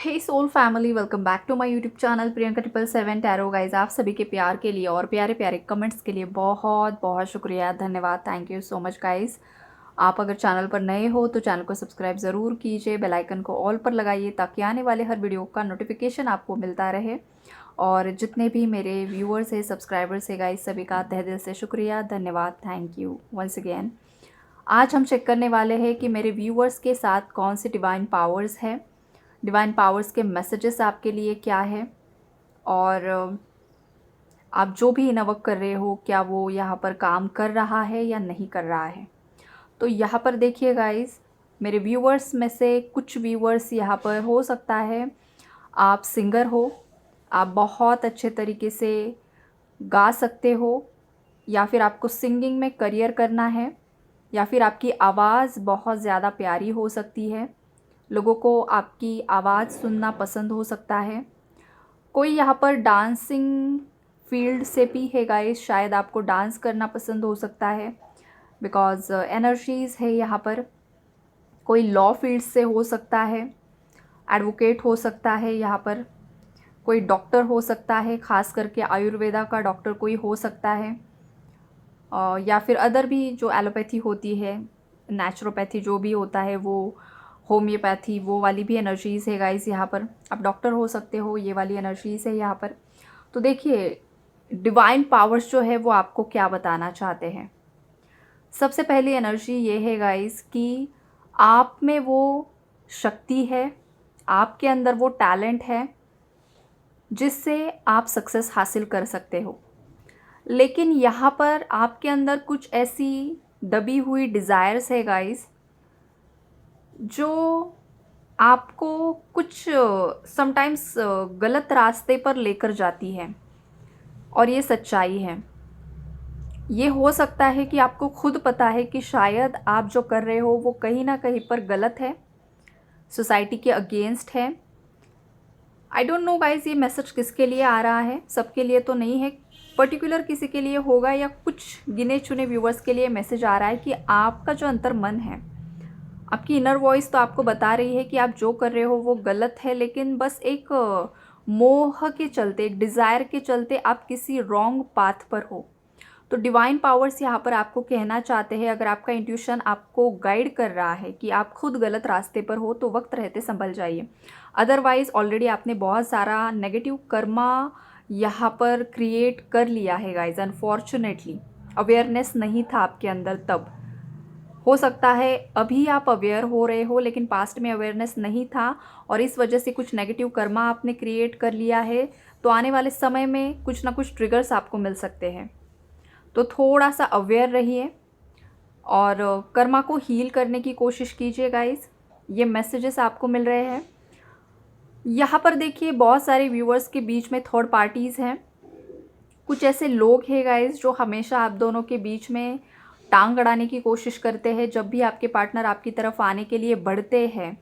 Hey soul family, welcome back to my YouTube channel Priyanka 777 tarot. Guys, आप सभी के प्यार के लिए और प्यारे प्यारे कमेंट्स के लिए बहुत बहुत शुक्रिया, धन्यवाद। Thank you so much guys. आप अगर चैनल पर नए हो तो चैनल को सब्सक्राइब ज़रूर कीजिए, बेल आइकन को ऑल पर लगाइए ताकि आने वाले हर वीडियो का नोटिफिकेशन आपको मिलता रहे। और जितने भी मेरे व्यूअर्स हैं, सब्सक्राइबर्स हैं गाइज, सभी का तहे दिल से शुक्रिया, धन्यवाद। Thank you once again. आज हम चेक करने वाले हैं कि मेरे व्यूअर्स के साथ कौन सी डिवाइन पावर्स है, डिवाइन पावर्स के मैसेजेस आपके लिए क्या है, और आप जो भी इनवर्क कर रहे हो क्या वो यहाँ पर काम कर रहा है या नहीं कर रहा है। तो यहाँ पर देखिए गाइस, मेरे व्यूअर्स में से कुछ व्यूअर्स यहाँ पर हो सकता है आप सिंगर हो, आप बहुत अच्छे तरीके से गा सकते हो, या फिर आपको सिंगिंग में करियर करना है, या फिर आपकी आवाज़ बहुत ज़्यादा प्यारी हो सकती है, लोगों को आपकी आवाज़ सुनना पसंद हो सकता है। कोई यहाँ पर डांसिंग फील्ड से भी है गाइस, शायद आपको डांस करना पसंद हो सकता है, बिकॉज़ एनर्जीज़ है यहाँ पर। कोई लॉ फील्ड से हो सकता है, एडवोकेट हो सकता है यहाँ पर, कोई डॉक्टर हो सकता है, ख़ास करके आयुर्वेदा का डॉक्टर कोई हो सकता है, या फिर अदर भी जो एलोपैथी होती है, नेचुरोपैथी जो भी होता है, वो होम्योपैथी, वो वाली भी एनर्जीज़ है गाइस यहाँ पर। आप डॉक्टर हो सकते हो, ये वाली एनर्जीज़ है यहाँ पर। तो देखिए, डिवाइन पावर्स जो है वो आपको क्या बताना चाहते हैं। सबसे पहली एनर्जी ये है गाइस कि आप में वो शक्ति है, आपके अंदर वो टैलेंट है जिससे आप सक्सेस हासिल कर सकते हो। लेकिन यहाँ पर आपके अंदर कुछ ऐसी दबी हुई डिज़ायर्स है गाइस, जो आपको कुछ समटाइम्स गलत रास्ते पर लेकर जाती है, और ये सच्चाई है। ये हो सकता है कि आपको खुद पता है कि शायद आप जो कर रहे हो वो कहीं ना कहीं पर गलत है, सोसाइटी के अगेंस्ट है। आई डोंट नो गाइज, ये मैसेज किसके लिए आ रहा है, सबके लिए तो नहीं है, पर्टिकुलर किसी के लिए होगा, या कुछ गिने चुने व्यूवर्स के लिए मैसेज आ रहा है कि आपका जो अंतर मन है, आपकी इनर वॉइस तो आपको बता रही है कि आप जो कर रहे हो वो गलत है, लेकिन बस एक मोह के चलते, एक डिज़ायर के चलते आप किसी रॉन्ग पाथ पर हो। तो डिवाइन पावर्स यहाँ पर आपको कहना चाहते हैं, अगर आपका इंट्यूशन आपको गाइड कर रहा है कि आप खुद गलत रास्ते पर हो तो वक्त रहते संभल जाइए। अदरवाइज़ ऑलरेडी आपने बहुत सारा नेगेटिव कर्मा यहाँ पर क्रिएट कर लिया है गाइज। अनफॉर्चुनेटली अवेयरनेस नहीं था आपके अंदर तब। हो सकता है अभी आप अवेयर हो रहे हो, लेकिन पास्ट में अवेयरनेस नहीं था और इस वजह से कुछ नेगेटिव कर्मा आपने क्रिएट कर लिया है। तो आने वाले समय में कुछ ना कुछ ट्रिगर्स आपको मिल सकते हैं। तो थोड़ा सा अवेयर रहिए और कर्मा को हील करने की कोशिश कीजिए गाइस। ये मैसेजेस आपको मिल रहे हैं। यहाँ पर देखिए, बहुत सारे व्यूअर्स के बीच में थर्ड पार्टीज़ हैं। कुछ ऐसे लोग हैं गाइस जो हमेशा आप दोनों के बीच में टांग अड़ाने की कोशिश करते हैं। जब भी आपके पार्टनर आपकी तरफ आने के लिए बढ़ते हैं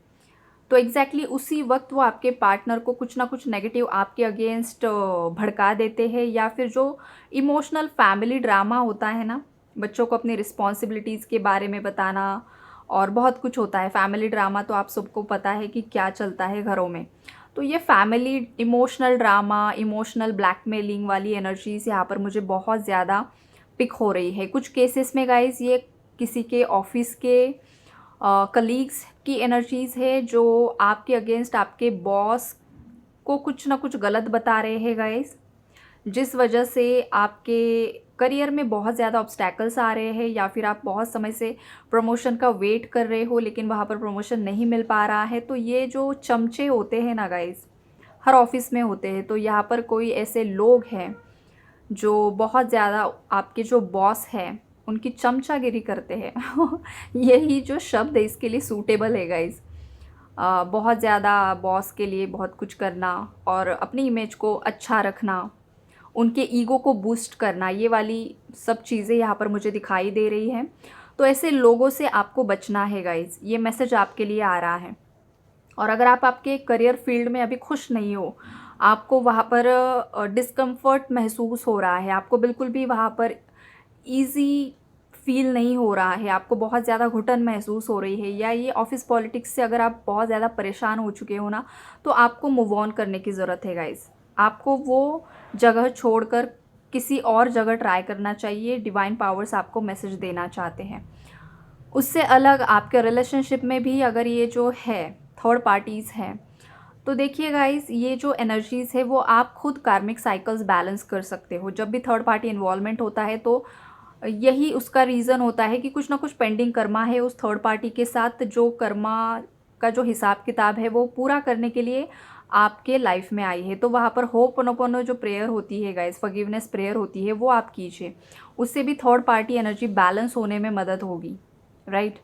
तो एग्जैक्टली उसी वक्त वो आपके पार्टनर को कुछ ना कुछ नेगेटिव आपके अगेंस्ट भड़का देते हैं, या फिर जो इमोशनल फैमिली ड्रामा होता है ना, बच्चों को अपनी रिस्पॉन्सिबिलिटीज़ के बारे में बताना, और बहुत कुछ होता है फैमिली ड्रामा, तो आप सबको पता है कि क्या चलता है घरों में। तो ये family emotional drama, emotional blackmailing वाली एनर्जीज़ यहाँ पर मुझे बहुत ज़्यादा पिक हो रही है। कुछ केसेस में गाइज ये किसी के ऑफिस के कलीग्स की एनर्जीज़ है जो आपके अगेंस्ट आपके बॉस को कुछ ना कुछ गलत बता रहे हैं गाइस, जिस वजह से आपके करियर में बहुत ज़्यादा ऑब्स्टैकल्स आ रहे हैं, या फिर आप बहुत समय से प्रमोशन का वेट कर रहे हो लेकिन वहाँ पर प्रमोशन नहीं मिल पा रहा है। तो ये जो चमचे होते हैं ना गाइस, हर ऑफिस में होते हैं। तो यहाँ पर कोई ऐसे लोग हैं जो बहुत ज़्यादा आपके जो बॉस हैं उनकी चमचागिरी करते हैं यही जो शब्द है इसके लिए सूटेबल है गाइस। बहुत ज़्यादा बॉस के लिए बहुत कुछ करना और अपनी इमेज को अच्छा रखना, उनके ईगो को बूस्ट करना, ये वाली सब चीज़ें यहाँ पर मुझे दिखाई दे रही हैं। तो ऐसे लोगों से आपको बचना है गाइस, ये मैसेज आपके लिए आ रहा है। और अगर आप आपके करियर फील्ड में अभी खुश नहीं हो, आपको वहाँ पर डिस्कम्फर्ट महसूस हो रहा है, आपको बिल्कुल भी वहाँ पर ईज़ी फ़ील नहीं हो रहा है, आपको बहुत ज़्यादा घुटन महसूस हो रही है, या ये ऑफ़िस पॉलिटिक्स से अगर आप बहुत ज़्यादा परेशान हो चुके हो ना, तो आपको मूव ऑन करने की ज़रूरत है गाइज़। आपको वो जगह छोड़कर किसी और जगह ट्राई करना चाहिए। डिवाइन पावर्स आपको मैसेज देना चाहते हैं। उससे अलग आपके रिलेशनशिप में भी अगर ये जो है थर्ड पार्टीज़ हैं, तो देखिए गाइस, ये जो एनर्जीज़ है वो आप खुद कार्मिक साइकिल्स बैलेंस कर सकते हो। जब भी थर्ड पार्टी इन्वॉल्वमेंट होता है तो यही उसका रीज़न होता है कि कुछ ना कुछ पेंडिंग कर्मा है उस थर्ड पार्टी के साथ, जो कर्मा का जो हिसाब किताब है वो पूरा करने के लिए आपके लाइफ में आई है। तो वहाँ पर होपोनोपोनो जो प्रेयर होती है गाइस, फॉरगिवनेस प्रेयर होती है, वो आप कीजिए। उससे भी थर्ड पार्टी एनर्जी बैलेंस होने में मदद होगी, राइट।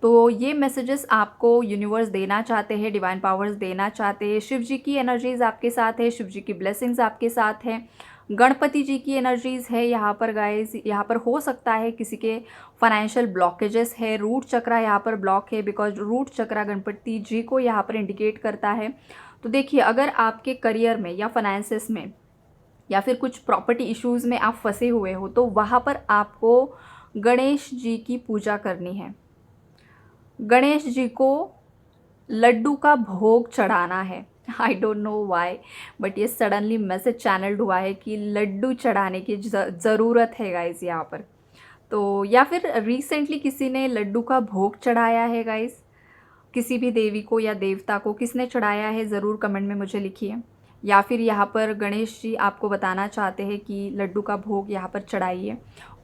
तो ये मैसेजेस आपको यूनिवर्स देना चाहते हैं, डिवाइन पावर्स देना चाहते हैं। शिव जी की एनर्जीज़ आपके साथ है, शिव जी की ब्लेसिंग्स आपके साथ हैं, गणपति जी की एनर्जीज़ है यहाँ पर गाइस। यहाँ पर हो सकता है किसी के फाइनेंशियल ब्लॉकेजेस है, रूट चक्रा यहाँ पर ब्लॉक है, बिकॉज रूट चक्रा गणपति जी को यहाँ पर इंडिकेट करता है। तो देखिए, अगर आपके करियर में या फाइनेंसेस में या फिर कुछ प्रॉपर्टी इश्यूज़ में आप फंसे हुए हो, तो वहाँ पर आपको गणेश जी की पूजा करनी है। गणेश जी को लड्डू का भोग चढ़ाना है। I don't know why, but ये सडनली मैसेज चैनल्ड हुआ है कि लड्डू चढ़ाने की ज़रूरत है गाइस यहाँ पर। तो या फिर रिसेंटली किसी ने लड्डू का भोग चढ़ाया है गाइस, किसी भी देवी को या देवता को किसने चढ़ाया है, ज़रूर कमेंट में मुझे लिखिए। या फिर यहाँ पर गणेश जी आपको बताना चाहते हैं कि लड्डू का भोग यहाँ पर चढ़ाइए,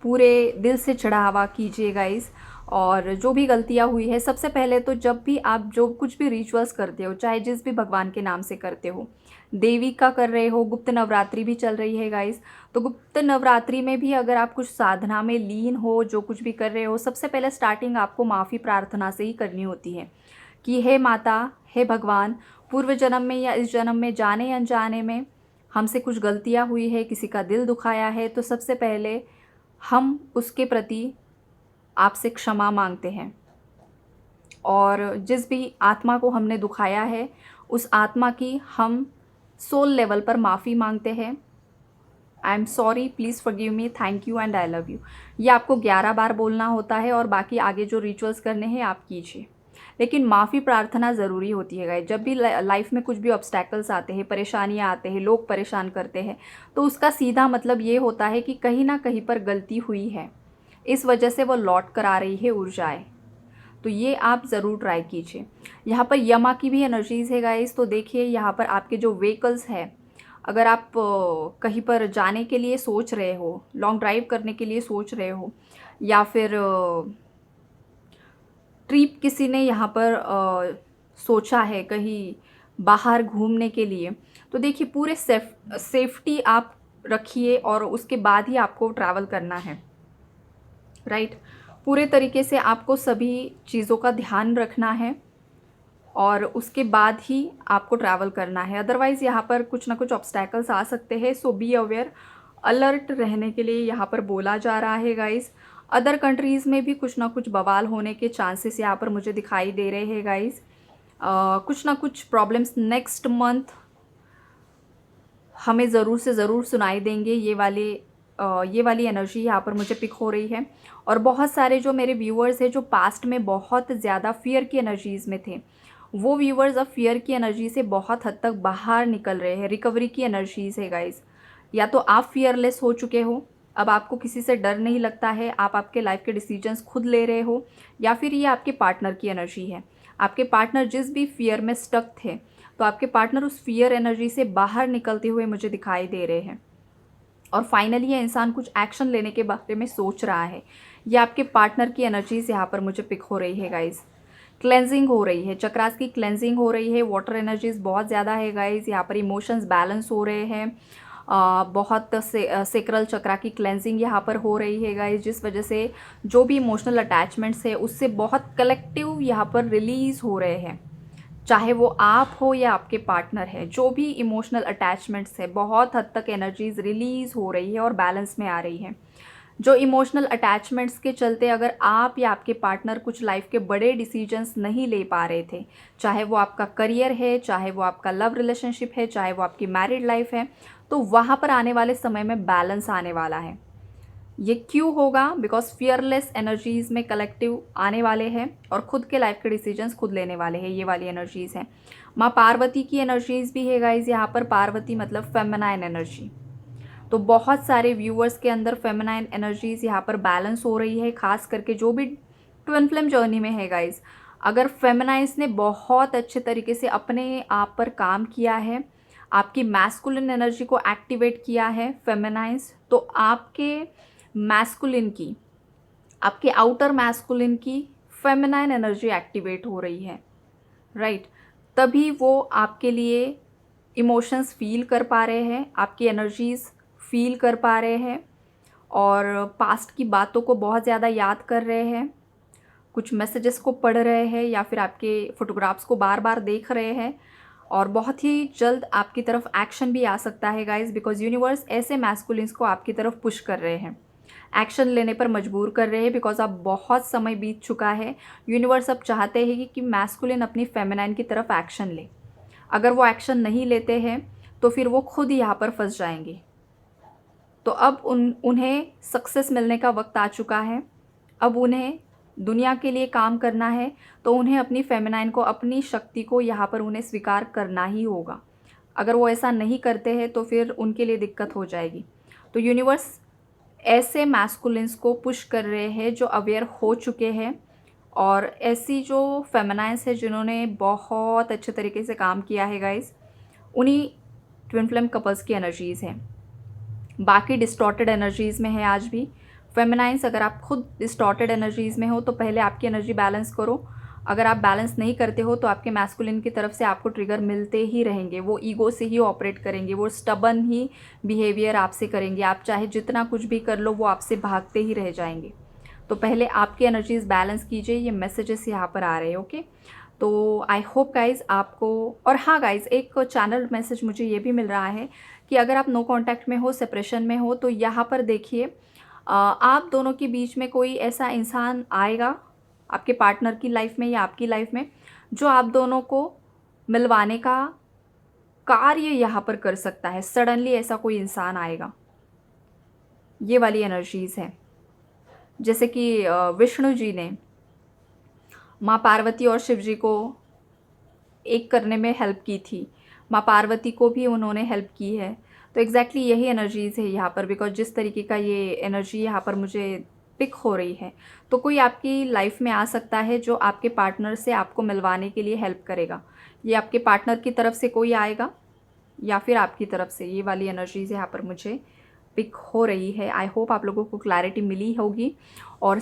पूरे दिल से चढ़ावा कीजिए गाइस। और जो भी गलतियाँ हुई है, सबसे पहले तो जब भी आप जो कुछ भी रिचुअल्स करते हो, चाहे जिस भी भगवान के नाम से करते हो, देवी का कर रहे हो, गुप्त नवरात्रि भी चल रही है गाइस, तो गुप्त नवरात्रि में भी अगर आप कुछ साधना में लीन हो, जो कुछ भी कर रहे हो, सबसे पहले स्टार्टिंग आपको माफ़ी प्रार्थना से ही करनी होती है कि हे माता, हे भगवान, पूर्व जन्म में या इस जन्म में जाने अनजाने में हमसे कुछ गलतियाँ हुई है, किसी का दिल दुखाया है, तो सबसे पहले हम उसके प्रति आपसे क्षमा मांगते हैं। और जिस भी आत्मा को हमने दुखाया है, उस आत्मा की हम सोल लेवल पर माफ़ी मांगते हैं। I am sorry, please forgive me, thank you and I love you. ये आपको 11 बार बोलना होता है, और बाकी आगे जो रिचुअल्स करने हैं आप कीजिए। लेकिन माफ़ी प्रार्थना ज़रूरी होती है गाइस। जब भी लाइफ में कुछ भी ऑब्स्टैकल्स आते हैं, परेशानियाँ आते हैं, लोग परेशान करते हैं, तो उसका सीधा मतलब ये होता है कि कहीं ना कहीं पर गलती हुई है, इस वजह से वो लौट कर आ रही है ऊर्जाएँ। तो ये आप ज़रूर ट्राई कीजिए। यहाँ पर यमा की भी एनर्जीज़ है गाइस। तो देखिए, यहाँ पर आपके जो व्हीकल्स है, अगर आप कहीं पर जाने के लिए सोच रहे हो, लॉन्ग ड्राइव करने के लिए सोच रहे हो, या फिर ट्रिप किसी ने यहाँ पर सोचा है कहीं बाहर घूमने के लिए, तो देखिए पूरे सेफ्टी आप रखिए, और उसके बाद ही आपको ट्रैवल करना है, राइट। पूरे तरीके से आपको सभी चीज़ों का ध्यान रखना है, और उसके बाद ही आपको ट्रैवल करना है। अदरवाइज़ यहाँ पर कुछ ना कुछ ऑब्स्टैकल्स आ सकते हैं। सो बी अवेयर, अलर्ट रहने के लिए यहाँ पर बोला जा रहा है गाइस। अदर कंट्रीज़ में भी कुछ ना कुछ बवाल होने के चांसेस यहाँ पर मुझे दिखाई दे रहे हैं गाइस। कुछ ना कुछ प्रॉब्लम्स नेक्स्ट मंथ हमें ज़रूर से ज़रूर सुनाई देंगे। ये वाली एनर्जी यहाँ पर मुझे पिक हो रही है। और बहुत सारे जो मेरे व्यूअर्स हैं, जो पास्ट में बहुत ज़्यादा फियर की एनर्जीज़ में थे, वो व्यूअर्स अब फियर की एनर्जी से बहुत हद तक बाहर निकल रहे हैं। रिकवरी की एनर्जीज़ है गाइस। या तो आप फियरलेस हो चुके हो, अब आपको किसी से डर नहीं लगता है, आप आपके लाइफ के डिसीजंस खुद ले रहे हो, या फिर ये आपके पार्टनर की एनर्जी है। आपके पार्टनर जिस भी फियर में स्टक थे, तो आपके पार्टनर उस फियर एनर्जी से बाहर निकलते हुए मुझे दिखाई दे रहे हैं। और फाइनली ये इंसान कुछ एक्शन लेने के बारे में सोच रहा है। ये आपके पार्टनर की एनर्जीज यहाँ पर मुझे पिक हो रही है गाइज। क्लेंजिंग हो रही है, चक्रास की क्लेंजिंग हो रही है। वाटर एनर्जीज बहुत ज़्यादा है गाइज। यहाँ पर इमोशंस बैलेंस हो रहे हैं। बहुत सेक्रल चक्रा की क्लेंजिंग यहाँ पर हो रही है गाइज, जिस वजह से जो भी इमोशनल अटैचमेंट्स है उससे बहुत कलेक्टिव यहाँ पर रिलीज़ हो रहे हैं। चाहे वो आप हो या आपके पार्टनर है, जो भी इमोशनल अटैचमेंट्स है, बहुत हद तक एनर्जीज रिलीज़ हो रही है और बैलेंस में आ रही है। जो इमोशनल अटैचमेंट्स के चलते अगर आप या आपके पार्टनर कुछ लाइफ के बड़े डिसीजंस नहीं ले पा रहे थे, चाहे वो आपका करियर है, चाहे वो आपका लव रिलेशनशिप है, चाहे वो आपकी मैरिड लाइफ है, तो वहाँ पर आने वाले समय में बैलेंस आने वाला है। ये क्यों होगा? बिकॉज फियरलेस एनर्जीज़ में कलेक्टिव आने वाले हैं और खुद के लाइफ के डिसीजंस खुद लेने वाले हैं, ये वाली एनर्जीज़ हैं। माँ पार्वती की एनर्जीज़ भी है गाइज यहाँ पर। पार्वती मतलब फेमिनाइन एनर्जी। तो बहुत सारे व्यूअर्स के अंदर फेमिनाइन एनर्जीज़ यहाँ पर बैलेंस हो रही है, खास करके जो भी ट्विन फ्लेम जर्नी में है गाइज। अगर फेमिनाइन्स ने बहुत अच्छे तरीके से अपने आप पर काम किया है, आपकी मैस्कुलिन एनर्जी को एक्टिवेट किया है फेमिनाइन्स, तो आपके मैस्कुलिन की, आपके आउटर मैस्कुलिन की फेमिनाइन एनर्जी एक्टिवेट हो रही है, राइट। तभी वो आपके लिए इमोशंस फील कर पा रहे हैं, आपकी एनर्जीज़ फील कर पा रहे हैं और पास्ट की बातों को बहुत ज़्यादा याद कर रहे हैं, कुछ मैसेजेस को पढ़ रहे हैं या फिर आपके फोटोग्राफ्स को बार बार देख रहे हैं। और बहुत ही जल्द आपकी तरफ एक्शन भी आ सकता है गाइज, बिकॉज यूनिवर्स ऐसे मैस्कुलिन्स को आपकी तरफ पुश कर रहे हैं, एक्शन लेने पर मजबूर कर रहे हैं। बिकॉज अब बहुत समय बीत चुका है, यूनिवर्स अब चाहते हैं कि मैस्कुलिन अपनी फेमिनाइन की तरफ एक्शन ले। अगर वो एक्शन नहीं लेते हैं तो फिर वो खुद ही यहाँ पर फंस जाएंगे। तो अब उन्हें सक्सेस मिलने का वक्त आ चुका है। अब उन्हें दुनिया के लिए काम करना है, तो उन्हें अपनी फेमिनाइन को, अपनी शक्ति को यहाँ पर उन्हें स्वीकार करना ही होगा। अगर वो ऐसा नहीं करते हैं तो फिर उनके लिए दिक्कत हो जाएगी। तो यूनिवर्स ऐसे मैस्कुलिन्स को पुश कर रहे हैं जो अवेयर हो चुके हैं, और ऐसी जो फेमिनाइन्स है जिन्होंने बहुत अच्छे तरीके से काम किया है गाइस, उन्हीं ट्विन फ्लेम कपल्स की एनर्जीज़ हैं। बाकी डिस्टॉर्टेड एनर्जीज़ में है आज भी फेमिनाइन्स। अगर आप खुद डिस्टॉर्टेड एनर्जीज़ में हो तो पहले आपकी एनर्जी बैलेंस करो। अगर आप बैलेंस नहीं करते हो तो आपके मैस्कुलिन की तरफ से आपको ट्रिगर मिलते ही रहेंगे। वो ईगो से ही ऑपरेट करेंगे, वो स्टबन ही बिहेवियर आपसे करेंगे। आप चाहे जितना कुछ भी कर लो, वो आपसे भागते ही रह जाएंगे। तो पहले आपकी एनर्जीज़ बैलेंस कीजिए। ये मैसेजेस यहाँ पर आ रहे हैं, ओके। तो आई होप गाइज़ आपको, और हाँ गाइज़, एक चैनल मैसेज मुझे ये भी मिल रहा है कि अगर आप नो कांटेक्ट में हो, सेपरेशन में हो, तो यहाँ पर देखिए आप दोनों के बीच में कोई ऐसा इंसान आएगा आपके पार्टनर की लाइफ में या आपकी लाइफ में, जो आप दोनों को मिलवाने का कार्य यहाँ पर कर सकता है। सडनली ऐसा कोई इंसान आएगा, ये वाली एनर्जीज़ है। जैसे कि विष्णु जी ने माँ पार्वती और शिव जी को एक करने में हेल्प की थी, माँ पार्वती को भी उन्होंने हेल्प की है। तो एग्जैक्टली यही एनर्जीज़ है यहाँ पर। बिकॉज जिस तरीके का ये एनर्जी यहाँ पर मुझे पिक हो रही है, तो कोई आपकी लाइफ में आ सकता है जो आपके पार्टनर से आपको मिलवाने के लिए हेल्प करेगा। ये आपके पार्टनर की तरफ से कोई आएगा या फिर आपकी तरफ से, ये वाली एनर्जीज़ यहाँ पर मुझे पिक हो रही है। आई होप आप लोगों को क्लैरिटी मिली होगी। और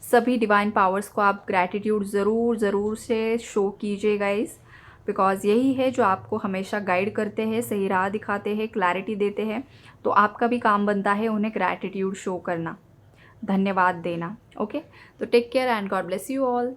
सभी डिवाइन पावर्स को आप ग्रैटिट्यूड ज़रूर से शो कीजिए गाइस, बिकॉज़ यही है जो आपको हमेशा गाइड करते हैं, सही राह दिखाते हैं, क्लैरिटी देते हैं। तो आपका भी काम बनता है उन्हें ग्रैटिट्यूड शो करना, धन्यवाद देना, ओके। तो take care and God bless you all.